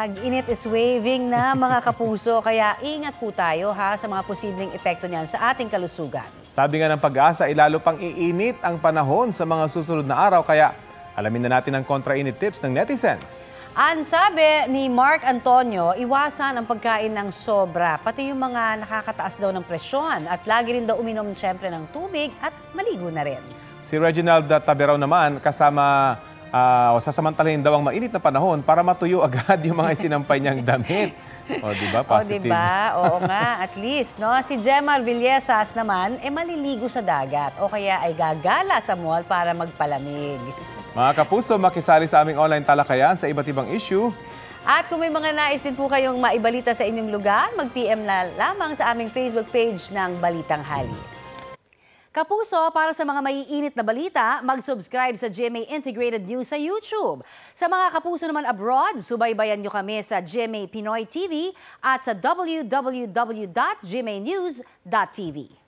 Tag-init is waving na mga kapuso, kaya ingat po tayo sa mga posibleng epekto niyan sa ating kalusugan. Sabi nga ng Pag-asa, lalo pang iinit ang panahon sa mga susunod na araw, kaya alamin na natin ang kontra-init tips ng netizens. Ang sabi ni Mark Antonio, iwasan ang pagkain ng sobra, pati yung mga nakakataas daw ng presyon at lagi rin daw uminom syempre ng tubig at maligo na rin. Si Reginald Taberaw naman, sasamantalahin daw ang mainit na panahon para matuyo agad yung mga isinampay niyang damit. O, diba? Positive. O, diba? Oo nga, at least. No? Si Gemma Villesas naman, maliligo sa dagat o kaya ay gagala sa mall para magpalamig. Mga kapuso, makisali sa aming online talakayan sa iba't ibang issue. At kung may mga nais din po kayong maibalita sa inyong lugar, mag-PM na lamang sa aming Facebook page ng Balitang Hali. Kapuso, para sa mga maiinit na balita, mag-subscribe sa GMA Integrated News sa YouTube. Sa mga kapuso naman abroad, subaybayan nyo kami sa GMA Pinoy TV at sa www.gmanews.tv.